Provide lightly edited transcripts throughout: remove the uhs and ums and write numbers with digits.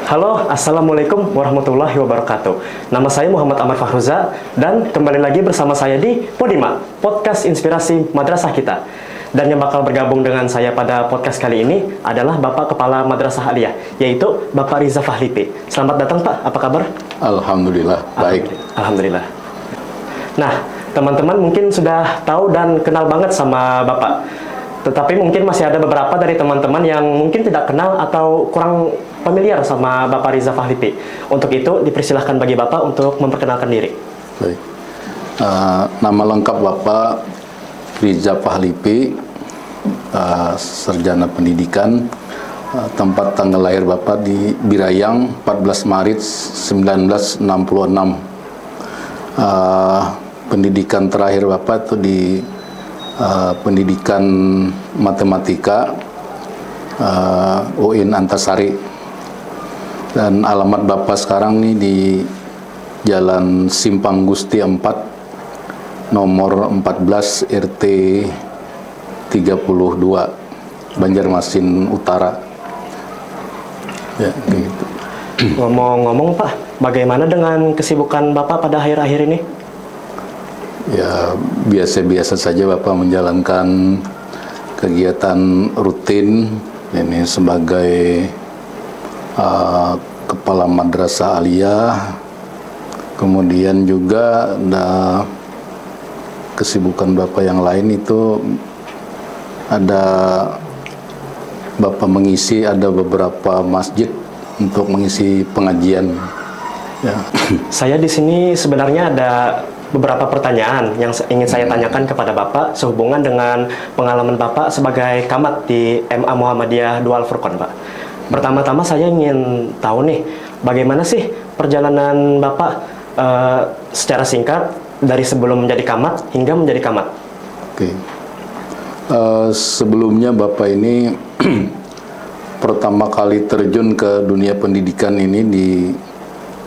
Halo, Assalamualaikum warahmatullahi wabarakatuh. Nama saya Muhammad Amar Fahruza dan kembali lagi bersama saya di Podima, podcast inspirasi madrasah kita. Dan yang bakal bergabung dengan saya pada podcast kali ini adalah Bapak Kepala Madrasah Aliyah, yaitu Bapak Riza Fahlipi. Selamat datang Pak, apa kabar? Alhamdulillah, baik. Alhamdulillah. Nah, teman-teman mungkin sudah tahu dan kenal banget sama Bapak. Tetapi mungkin masih ada beberapa dari teman-teman yang mungkin tidak kenal atau kurang familiar sama Bapak Riza Fahlipi. Untuk itu, dipersilahkan bagi Bapak untuk memperkenalkan diri. Baik. Nama lengkap Bapak Riza Fahlipi, sarjana pendidikan. Tempat tanggal lahir Bapak di Birayang, 14 Maret 1966. Pendidikan terakhir Bapak itu di pendidikan matematika UIN Antasari, dan alamat Bapak sekarang nih di Jalan Simpang Gusti 4 nomor 14 RT 32 Banjarmasin Utara ya, gitu. Ngomong-ngomong Pak, bagaimana dengan kesibukan Bapak pada akhir-akhir ini? Ya, biasa-biasa saja Bapak menjalankan kegiatan rutin ini sebagai Kepala Madrasah Aliyah. Kemudian juga ada kesibukan Bapak yang lain, itu ada Bapak mengisi ada beberapa masjid untuk mengisi pengajian ya. Saya di sini sebenarnya ada beberapa pertanyaan yang ingin saya tanyakan kepada Bapak sehubungan dengan pengalaman Bapak sebagai camat di MA Muhammadiyah Dua Al-Furqon, Pak. Pertama-tama saya ingin tahu nih, bagaimana sih perjalanan Bapak secara singkat dari sebelum menjadi camat hingga menjadi camat? Oke. Sebelumnya Bapak ini pertama kali terjun ke dunia pendidikan ini di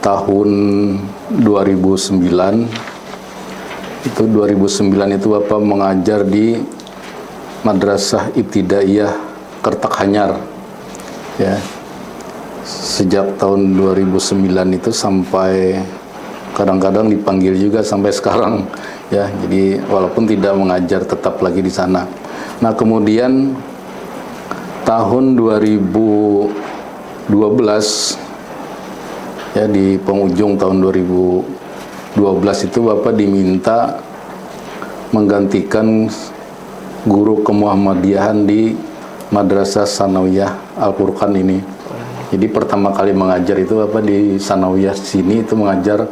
tahun 2009. Itu 2009 itu Bapak mengajar di Madrasah Ibtidaiyah Kertakhanyar ya. Sejak tahun 2009 itu sampai kadang-kadang dipanggil juga sampai sekarang ya. Jadi walaupun tidak mengajar tetap lagi di sana. Nah, kemudian tahun 2012 ya, di penghujung tahun 2012 itu Bapak diminta menggantikan guru kemuhammadiyahan di Madrasah Sanawiyah Al-Furqan ini. Jadi pertama kali mengajar itu Bapak di Sanawiyah sini itu mengajar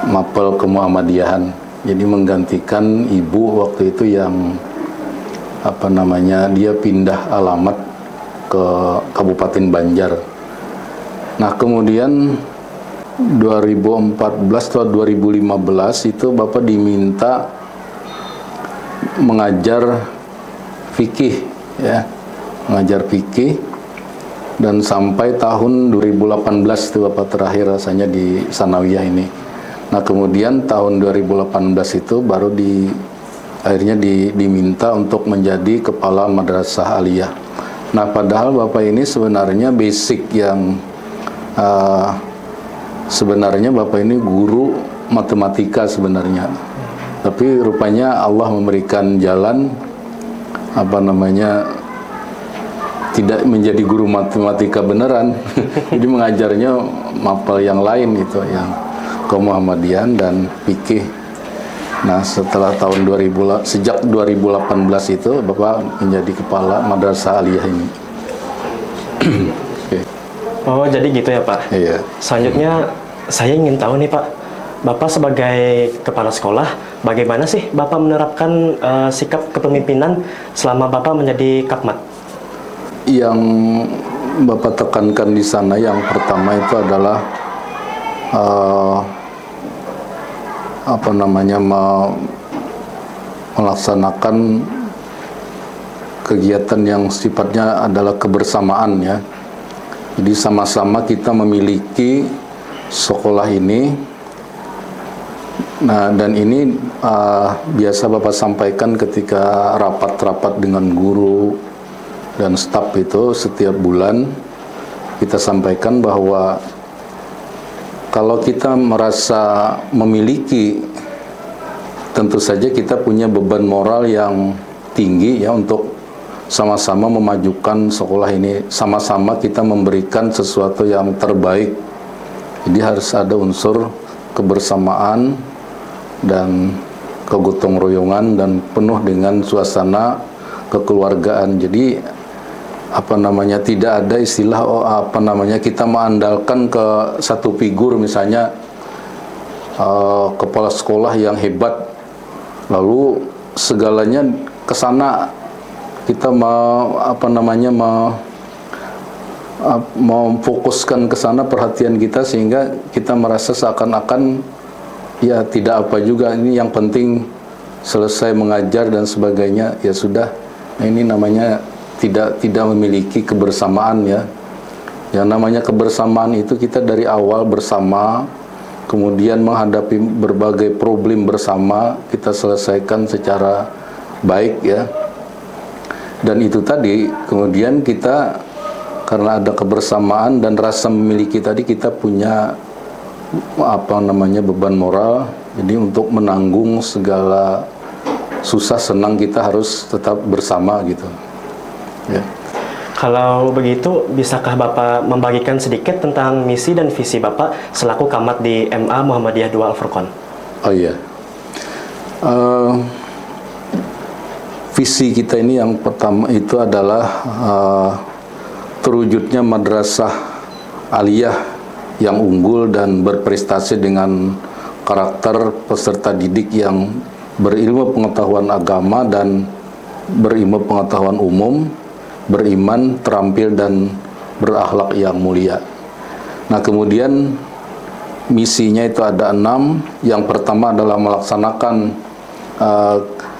mapel kemuhammadiyahan. Jadi menggantikan ibu waktu itu yang dia pindah alamat ke Kabupaten Banjar. Nah, kemudian 2014 atau 2015 itu Bapak diminta mengajar fikih ya, mengajar fikih, dan sampai tahun 2018 itu Bapak terakhir rasanya di Sanawiyah ini. Nah, kemudian tahun 2018 itu baru akhirnya diminta untuk menjadi Kepala Madrasah Aliyah. Nah, padahal Bapak ini sebenarnya basic yang sebenarnya Bapak ini guru matematika sebenarnya, tapi rupanya Allah memberikan jalan tidak menjadi guru matematika beneran. Jadi mengajarnya mapel yang lain gitu, yang kemuhammadiyahan dan fikih. Nah, setelah sejak 2018 itu Bapak menjadi Kepala Madrasah Aliyah ini. Okay. Oh, jadi gitu ya Pak? Iya. Selanjutnya saya ingin tahu nih Pak, Bapak sebagai kepala sekolah, bagaimana sih Bapak menerapkan sikap kepemimpinan selama Bapak menjadi kapmat? Yang Bapak tekankan di sana yang pertama itu adalah melaksanakan kegiatan yang sifatnya adalah kebersamaan ya. Jadi sama-sama kita memiliki sekolah ini. Nah, dan ini biasa Bapak sampaikan ketika rapat-rapat dengan guru dan staf itu setiap bulan. kita sampaikan bahwa kalau kita merasa memiliki, tentu saja kita punya beban moral yang tinggi ya untuk sama-sama memajukan sekolah ini, sama-sama kita memberikan sesuatu yang terbaik. Jadi harus ada unsur kebersamaan dan kegotong royongan dan penuh dengan suasana kekeluargaan. Jadi tidak ada istilah kita mengandalkan ke satu figur, misalnya kepala sekolah yang hebat lalu segalanya ke sana, kita memfokuskan ke sana perhatian kita sehingga kita merasa seakan-akan ya tidak apa juga, ini yang penting selesai mengajar dan sebagainya, ya sudah. Nah, ini namanya tidak memiliki kebersamaan ya. Yang namanya kebersamaan itu kita dari awal bersama, kemudian menghadapi berbagai problem bersama, kita selesaikan secara baik ya. Dan itu tadi, kemudian kita karena ada kebersamaan dan rasa memiliki tadi, kita punya beban moral. Jadi untuk menanggung segala susah senang kita harus tetap bersama gitu. Ya. Kalau begitu, bisakah Bapak membagikan sedikit tentang misi dan visi Bapak selaku camat di MA Muhammadiyah 2 Al-Furqon? Oh iya. Visi kita ini yang pertama itu adalah terwujudnya madrasah aliyah yang unggul dan berprestasi dengan karakter peserta didik yang berilmu pengetahuan agama dan berilmu pengetahuan umum, beriman, terampil, dan berakhlak yang mulia. Nah, kemudian misinya itu ada 6. Yang pertama adalah melaksanakan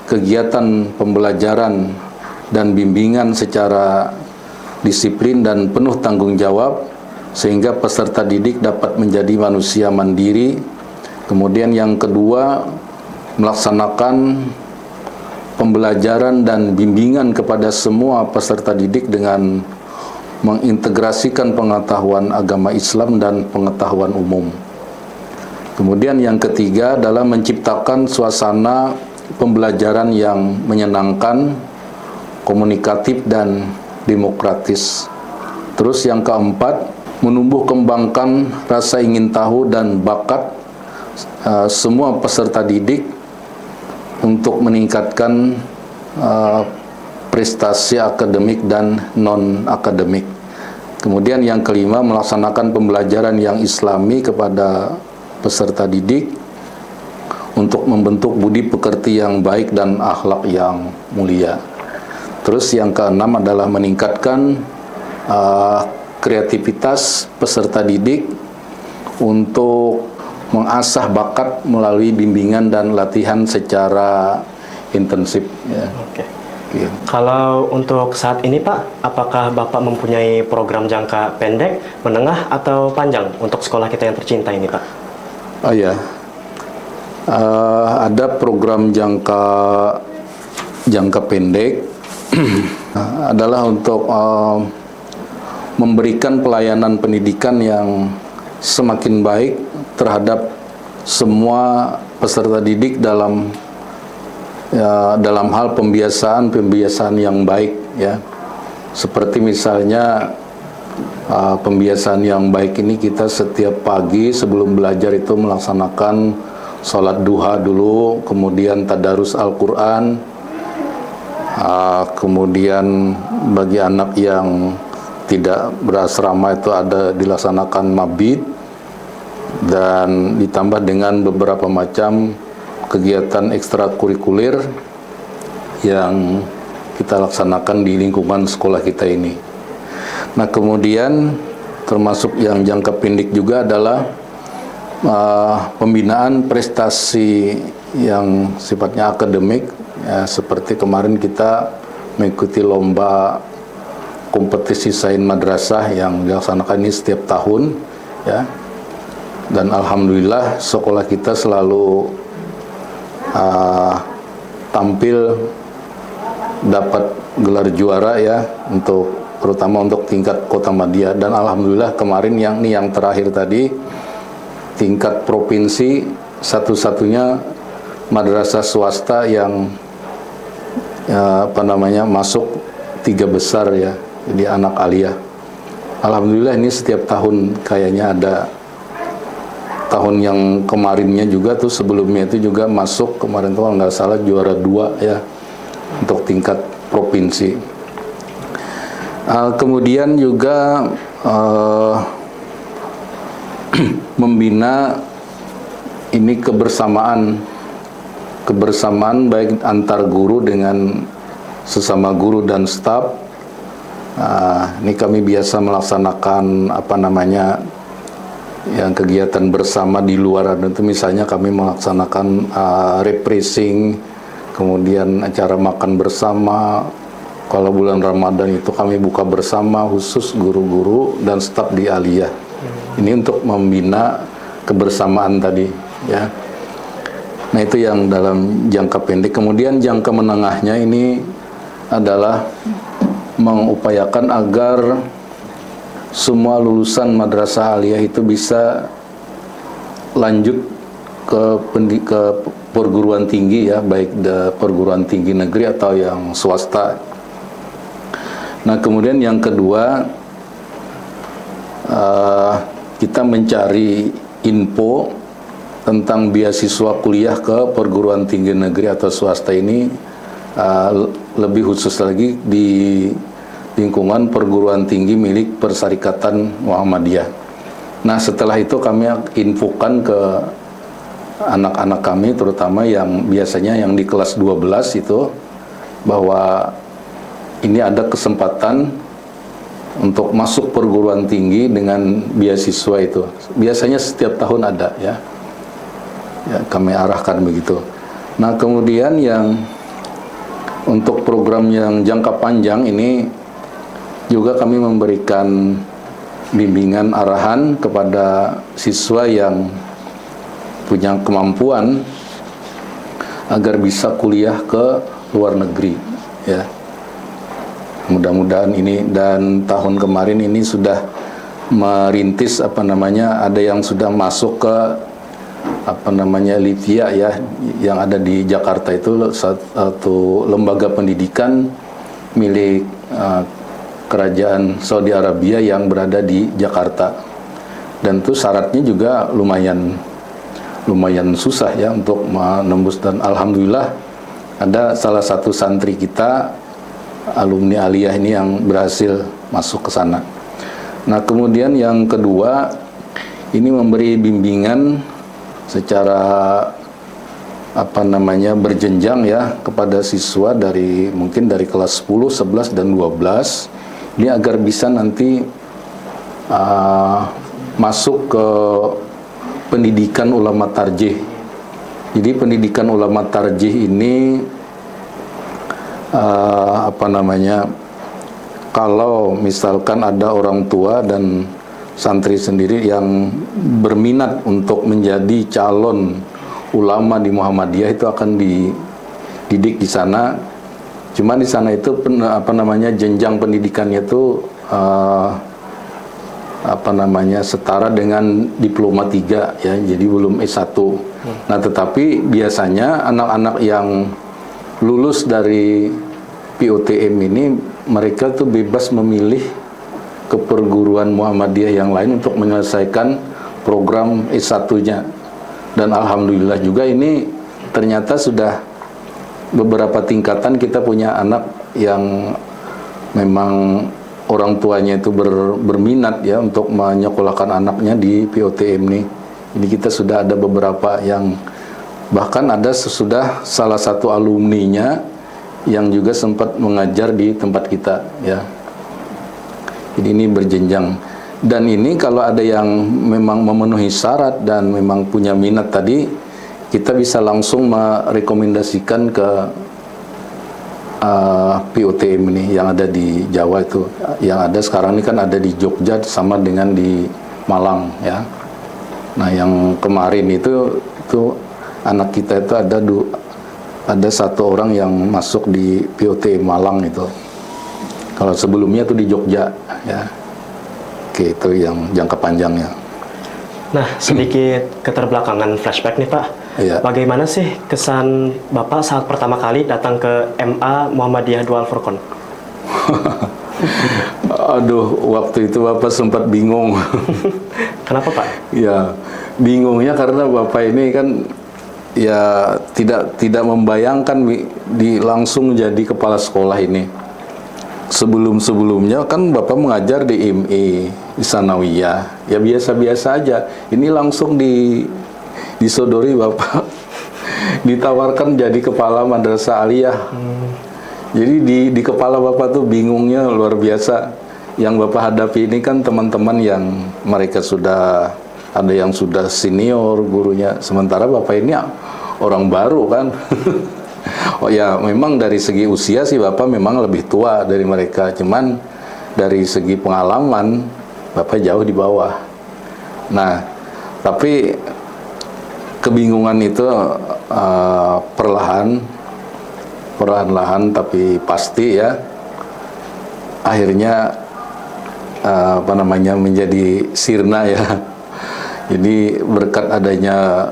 kegiatan pembelajaran dan bimbingan secara disiplin dan penuh tanggung jawab sehingga peserta didik dapat menjadi manusia mandiri. Kemudian yang kedua, melaksanakan pembelajaran dan bimbingan kepada semua peserta didik dengan mengintegrasikan pengetahuan agama Islam dan pengetahuan umum. Kemudian yang ketiga adalah menciptakan suasana pembelajaran yang menyenangkan, komunikatif, dan demokratis. Terus yang keempat, menumbuh kembangkan rasa ingin tahu dan bakat semua peserta didik untuk meningkatkan prestasi akademik dan non-akademik. Kemudian yang kelima, melaksanakan pembelajaran yang islami kepada peserta didik untuk membentuk budi pekerti yang baik dan akhlak yang mulia. Terus yang keenam adalah meningkatkan kreativitas peserta didik untuk mengasah bakat melalui bimbingan dan latihan secara intensif. Ya. Oke. Ya. Kalau untuk saat ini Pak, apakah Bapak mempunyai program jangka pendek, menengah, atau panjang untuk sekolah kita yang tercinta ini Pak? Oh ya, ada program jangka pendek adalah untuk memberikan pelayanan pendidikan yang semakin baik terhadap semua peserta didik dalam hal pembiasaan yang baik ya. Seperti misalnya pembiasaan yang baik ini, kita setiap pagi sebelum belajar itu melaksanakan sholat duha dulu, kemudian tadarus Al-Quran, kemudian bagi anak yang tidak berasrama itu ada dilaksanakan mabit, dan ditambah dengan beberapa macam kegiatan ekstrakurikuler yang kita laksanakan di lingkungan sekolah kita ini. Nah, kemudian termasuk yang jangka pendek juga adalah pembinaan prestasi yang sifatnya akademik ya, seperti kemarin kita mengikuti lomba kompetisi sains madrasah yang dilaksanakan ini setiap tahun ya. Dan alhamdulillah sekolah kita selalu tampil dapat gelar juara ya untuk terutama untuk tingkat Kota Madia. Dan alhamdulillah kemarin yang terakhir tadi, tingkat provinsi satu-satunya madrasah swasta yang masuk 3 besar ya, jadi anak aliyah. Alhamdulillah ini setiap tahun kayaknya ada. Tahun yang kemarinnya juga tuh, sebelumnya itu juga masuk, kemarin tuh kalau nggak salah juara 2 ya untuk tingkat provinsi. Kemudian juga membina ini kebersamaan baik antar guru dengan sesama guru dan staf. Ini kami biasa melaksanakan yang kegiatan bersama di luar itu, misalnya kami melaksanakan refreshing, kemudian acara makan bersama. Kalau bulan Ramadan itu kami buka bersama khusus guru-guru dan staf di aliyah. Ini untuk membina kebersamaan tadi ya. Nah itu yang dalam jangka pendek. Kemudian jangka menengahnya ini adalah mengupayakan agar semua lulusan madrasah aliyah itu bisa lanjut ke perguruan tinggi ya, baik perguruan tinggi negeri atau yang swasta. Nah kemudian yang kedua, kita mencari info tentang beasiswa kuliah ke perguruan tinggi negeri atau swasta ini, lebih khusus lagi di lingkungan perguruan tinggi milik Persyarikatan Muhammadiyah. Nah setelah itu kami infokan ke anak-anak kami, terutama yang biasanya yang di kelas 12 itu, bahwa ini ada kesempatan untuk masuk perguruan tinggi dengan beasiswa itu. Biasanya setiap tahun ada ya, kami arahkan begitu. Nah kemudian yang untuk program yang jangka panjang ini juga kami memberikan bimbingan arahan kepada siswa yang punya kemampuan agar bisa kuliah ke luar negeri ya. Mudah-mudahan ini, dan tahun kemarin ini sudah merintis ada yang sudah masuk ke Livia ya, yang ada di Jakarta, itu satu lembaga pendidikan milik Kerajaan Saudi Arabia yang berada di Jakarta. Dan itu syaratnya juga lumayan susah ya untuk menembus, dan alhamdulillah ada salah satu santri kita, alumni aliyah ini, yang berhasil masuk ke sana. Nah kemudian yang kedua, ini memberi bimbingan secara berjenjang ya kepada siswa mungkin dari kelas 10, 11 dan 12. Ini agar bisa nanti masuk ke pendidikan ulama tarjih. Jadi pendidikan ulama tarjih ini kalau misalkan ada orang tua dan santri sendiri yang berminat untuk menjadi calon ulama di Muhammadiyah, itu akan dididik di sana. Cuma di sana itu jenjang pendidikannya itu setara dengan diploma 3 ya, jadi belum S1. Nah, tetapi biasanya anak-anak yang lulus dari POTM ini, mereka tuh bebas memilih ke perguruan Muhammadiyah yang lain untuk menyelesaikan program S1-nya. Dan alhamdulillah juga ini ternyata sudah beberapa tingkatan kita punya anak yang memang orang tuanya itu berminat ya untuk menyekolahkan anaknya di POTM ini. Jadi kita sudah ada beberapa yang, bahkan ada sudah salah satu alumninya yang juga sempat mengajar di tempat kita ya. Jadi ini berjenjang. Dan ini kalau ada yang memang memenuhi syarat dan memang punya minat tadi, kita bisa langsung merekomendasikan ke POTM ini yang ada di Jawa itu. Yang ada sekarang ini kan ada di Jogja sama dengan di Malang ya. Nah yang kemarin itu anak kita itu ada satu orang yang masuk di POTM Malang itu. Kalau sebelumnya tuh di Jogja, ya. Oke, itu yang jangka panjangnya. Nah, sedikit keterbelakangan flashback nih Pak. Iya. Bagaimana sih kesan Bapak saat pertama kali datang ke MA Muhammadiyah Dual Furqon? Aduh, waktu itu Bapak sempat bingung. Kenapa Pak? Ya, bingungnya karena Bapak ini kan ya tidak membayangkan langsung jadi kepala sekolah ini. Sebelumnya kan Bapak mengajar di IMI, di Sanawiyah, ya biasa-biasa aja. Ini langsung disodori Bapak ditawarkan jadi kepala madrasah aliyah. Jadi di kepala Bapak tuh bingungnya luar biasa. Yang Bapak hadapi ini kan teman-teman yang mereka sudah ada yang sudah senior gurunya, sementara Bapak ini orang baru kan. Oh ya, memang dari segi usia sih Bapak memang lebih tua dari mereka, cuman dari segi pengalaman Bapak jauh di bawah. Nah, tapi kebingungan itu perlahan-lahan tapi pasti ya, akhirnya menjadi sirna ya. Jadi berkat adanya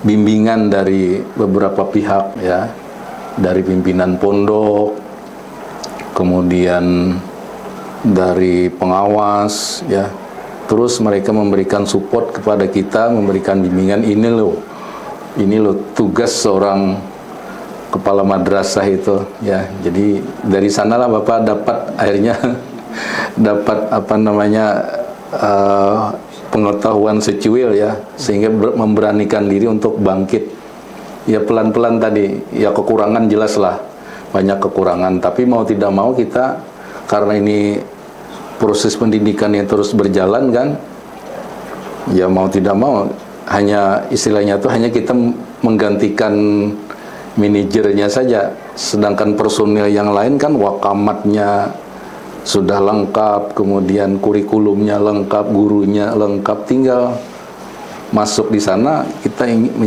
bimbingan dari beberapa pihak ya, dari pimpinan pondok, kemudian dari pengawas ya, terus mereka memberikan support kepada kita, memberikan bimbingan. Ini loh tugas seorang kepala madrasah itu ya. Jadi dari sanalah Bapak dapat akhirnya dapat pengetahuan secuil ya, sehingga memberanikan diri untuk bangkit. Ya pelan-pelan tadi, ya kekurangan jelas lah, banyak kekurangan, tapi mau tidak mau kita, karena ini proses pendidikan yang terus berjalan kan, ya mau tidak mau, hanya istilahnya tuh hanya kita menggantikan manajernya saja, sedangkan personil yang lain kan wakamatnya sudah lengkap, kemudian kurikulumnya lengkap, gurunya lengkap, tinggal masuk di sana kita ingin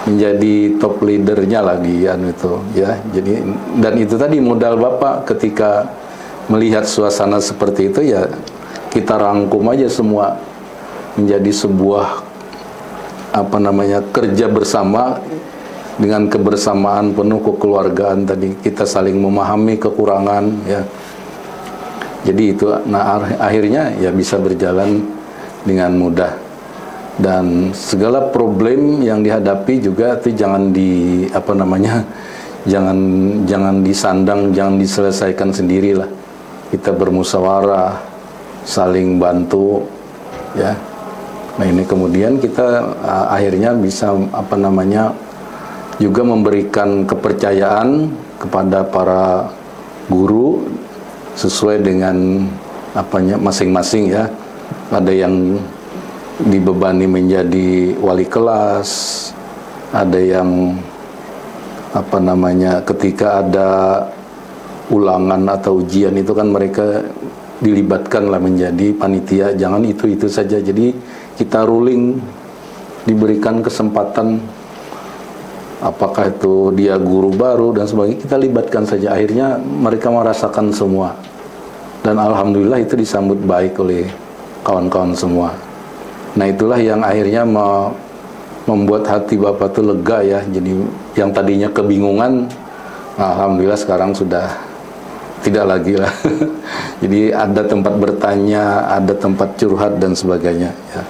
menjadi top leadernya lah di itu ya. Jadi dan itu tadi modal Bapak ketika melihat suasana seperti itu ya, kita rangkum aja semua menjadi sebuah kerja bersama dengan kebersamaan penuh, kekeluargaan tadi, kita saling memahami kekurangan ya. Jadi itu, nah akhirnya ya bisa berjalan dengan mudah. Dan segala problem yang dihadapi juga itu jangan jangan disandang, jangan diselesaikan sendirilah. Kita bermusyawarah, saling bantu ya. Nah ini kemudian kita akhirnya bisa juga memberikan kepercayaan kepada para guru sesuai dengan masing-masing ya. Ada yang dibebani menjadi wali kelas, ada yang ketika ada ulangan atau ujian itu kan mereka dilibatkan lah menjadi panitia. Jangan itu saja, jadi kita ruling, diberikan kesempatan, apakah itu dia guru baru dan sebagainya, kita libatkan saja. Akhirnya mereka merasakan semua, dan alhamdulillah itu disambut baik oleh kawan-kawan semua. Nah itulah yang akhirnya membuat hati Bapak tuh lega ya. Jadi yang tadinya kebingungan, alhamdulillah sekarang sudah tidak lagi lah. Jadi ada tempat bertanya, ada tempat curhat dan sebagainya ya.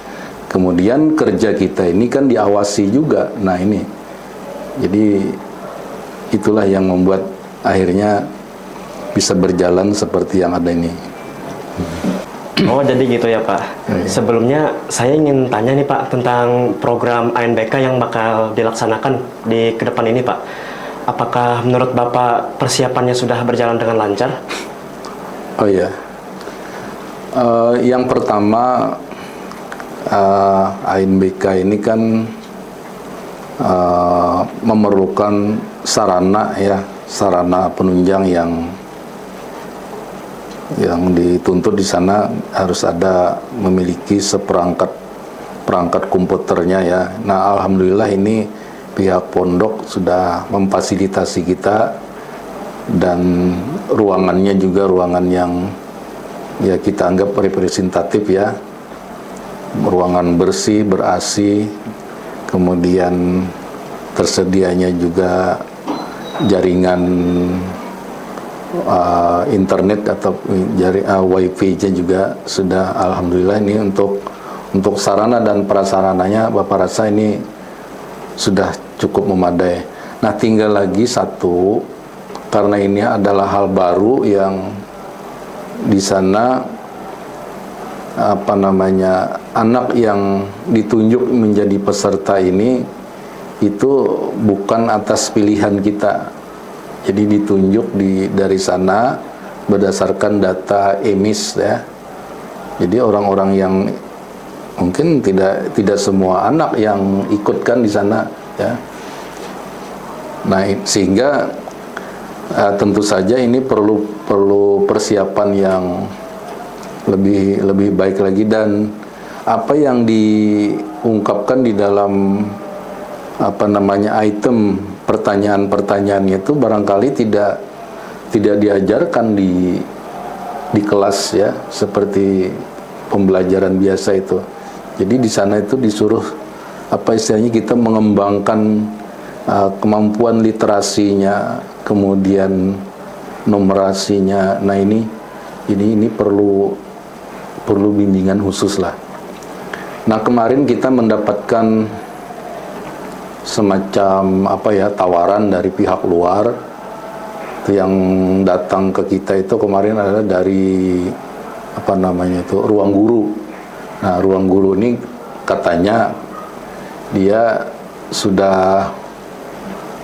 Kemudian kerja kita ini kan diawasi juga. Nah ini, jadi itulah yang membuat akhirnya bisa berjalan seperti yang ada ini. Oh jadi gitu ya Pak. Sebelumnya saya ingin tanya nih Pak tentang program ANBK yang bakal dilaksanakan di ke depan ini Pak. Apakah menurut Bapak persiapannya sudah berjalan dengan lancar? Oh iya, yang pertama ANBK ini kan memerlukan sarana ya, sarana penunjang yang dituntut di sana harus memiliki perangkat komputernya ya. Nah alhamdulillah ini pihak pondok sudah memfasilitasi kita dan ruangannya juga ruangan yang ya kita anggap representatif ya, ruangan bersih, ber-AC, kemudian tersedianya juga jaringan internet atau wifi-nya juga sudah, alhamdulillah. Ini untuk sarana dan prasarananya Bapak rasa ini sudah cukup memadai. Nah, tinggal lagi satu, karena ini adalah hal baru yang di sana anak yang ditunjuk menjadi peserta ini itu bukan atas pilihan kita. Jadi ditunjuk dari sana berdasarkan data EMIS ya. Jadi orang-orang yang mungkin tidak semua anak yang ikutkan di sana ya. Nah, sehingga tentu saja ini perlu persiapan yang lebih baik lagi, dan apa yang diungkapkan di dalam item pertanyaan-pertanyaannya itu barangkali tidak diajarkan di kelas ya, seperti pembelajaran biasa itu. Jadi di sana itu disuruh istilahnya kita mengembangkan kemampuan literasinya, kemudian numerasinya. Nah, ini perlu bimbingan khusus lah. Nah, kemarin kita mendapatkan semacam tawaran dari pihak luar. Itu yang datang ke kita itu kemarin adalah dari Ruang Guru. Nah, Ruang Guru ini katanya dia sudah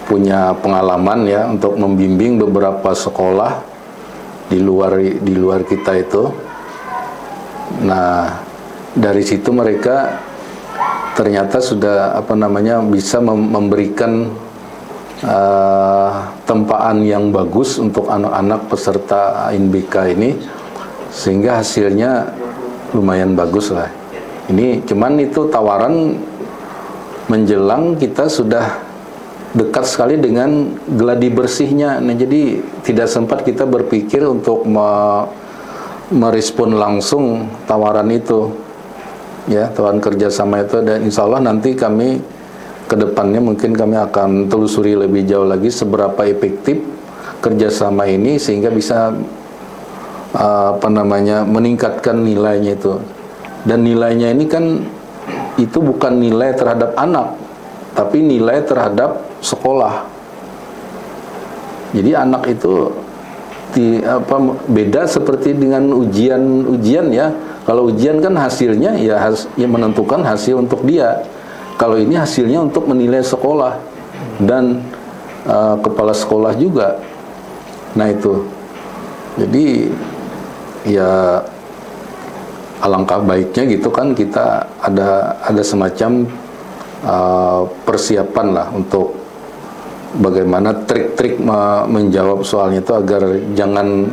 punya pengalaman ya untuk membimbing beberapa sekolah di luar kita itu. Nah, dari situ mereka ternyata sudah bisa memberikan tempaan yang bagus untuk anak-anak peserta INBK ini, sehingga hasilnya lumayan bagus lah. Ini cuman itu tawaran menjelang kita sudah dekat sekali dengan gladi bersihnya. Nah, jadi tidak sempat kita berpikir untuk merespon langsung tawaran itu ya, tawaran kerjasama itu. Dan insya Allah nanti kami kedepannya mungkin kami akan telusuri lebih jauh lagi seberapa efektif kerjasama ini sehingga bisa meningkatkan nilainya itu. Dan nilainya ini kan itu bukan nilai terhadap anak, tapi nilai terhadap sekolah. Jadi anak itu beda seperti dengan ujian ya. Kalau ujian kan hasilnya yang menentukan hasil untuk dia. Kalau ini hasilnya untuk menilai sekolah dan kepala sekolah juga. Nah, itu. Jadi ya alangkah baiknya gitu kan kita ada semacam persiapan lah untuk bagaimana trik-trik menjawab soalnya itu agar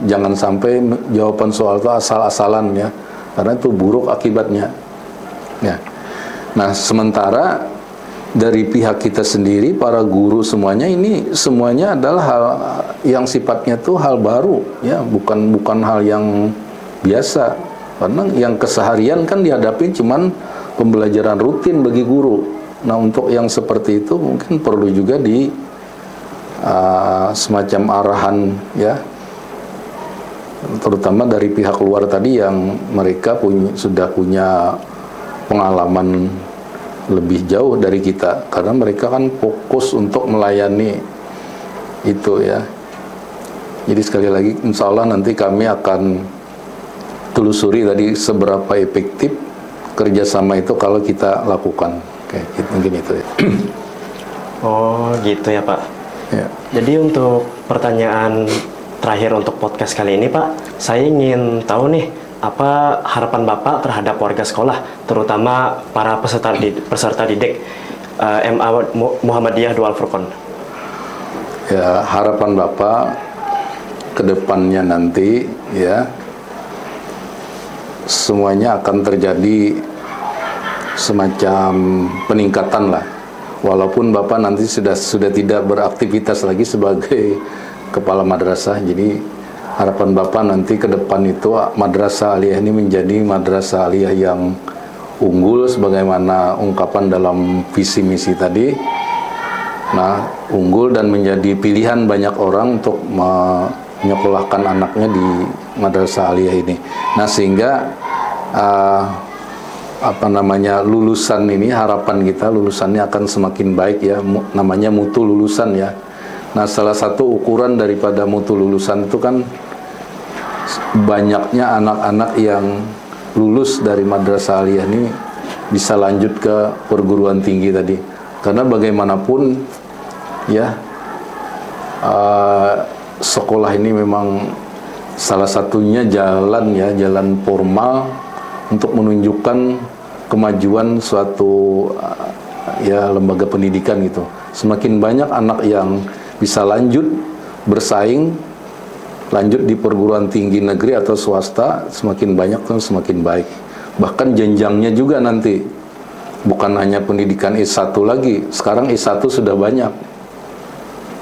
jangan sampai jawaban soal itu asal-asalan ya, karena itu buruk akibatnya ya. Nah, sementara dari pihak kita sendiri, para guru semuanya adalah hal yang sifatnya tuh hal baru ya, bukan hal yang biasa, karena yang keseharian kan dihadapi cuman pembelajaran rutin bagi guru. Nah, untuk yang seperti itu mungkin perlu juga semacam arahan ya, terutama dari pihak luar tadi yang mereka sudah punya pengalaman lebih jauh dari kita, karena mereka kan fokus untuk melayani itu ya. Jadi sekali lagi insya Allah nanti kami akan telusuri tadi seberapa efektif kerjasama itu kalau kita lakukan. Oke, mungkin itu ya. Oh gitu ya Pak. Ya. Jadi untuk pertanyaan terakhir untuk podcast kali ini Pak, saya ingin tahu nih, apa harapan Bapak terhadap warga sekolah, terutama para peserta didik MA Muhammadiyah Dua Al-Furqon? Ya, harapan Bapak ke depannya nanti ya, semuanya akan terjadi semacam peningkatan lah. Walaupun Bapak nanti sudah tidak beraktivitas lagi sebagai kepala madrasah. Jadi harapan Bapak nanti ke depan itu Madrasah Aliyah ini menjadi Madrasah Aliyah yang unggul sebagaimana ungkapan dalam visi misi tadi. Nah, unggul dan menjadi pilihan banyak orang untuk menyekolahkan anaknya di Madrasah Aliyah ini. Nah, sehingga lulusan ini, harapan kita lulusannya akan semakin baik ya, namanya mutu lulusan ya. Nah, salah satu ukuran daripada mutu lulusan itu kan banyaknya anak-anak yang lulus dari Madrasah Aliyah ini bisa lanjut ke perguruan tinggi tadi. Karena bagaimanapun ya, sekolah ini memang salah satunya jalan formal untuk menunjukkan kemajuan suatu ya lembaga pendidikan gitu. Semakin banyak anak yang bisa lanjut bersaing, lanjut di perguruan tinggi negeri atau swasta, semakin banyak kan semakin baik. Bahkan jenjangnya juga nanti bukan hanya pendidikan S1 lagi, sekarang S1 sudah banyak.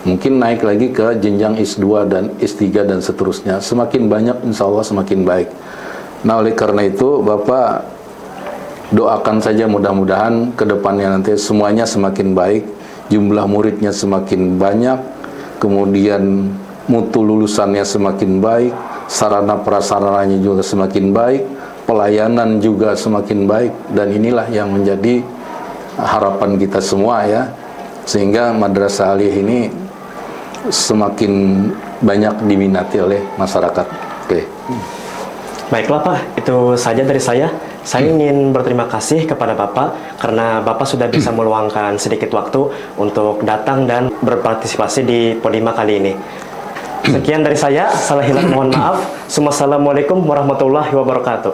Mungkin naik lagi ke jenjang S2 dan S3 dan seterusnya. Semakin banyak insya Allah semakin baik. Nah, oleh karena itu Bapak doakan saja mudah-mudahan ke depannya nanti semuanya semakin baik, jumlah muridnya semakin banyak, kemudian mutu lulusannya semakin baik, sarana prasarananya juga semakin baik, pelayanan juga semakin baik, dan inilah yang menjadi harapan kita semua ya, sehingga Madrasah Aliyah ini semakin banyak diminati oleh masyarakat. Oke. Baiklah Pak, itu saja dari saya. Saya ingin berterima kasih kepada Bapak karena Bapak sudah bisa meluangkan sedikit waktu untuk datang dan berpartisipasi di Podima kali ini. Sekian dari saya, salah hilaf mohon maaf. Assalamualaikum warahmatullahi wabarakatuh.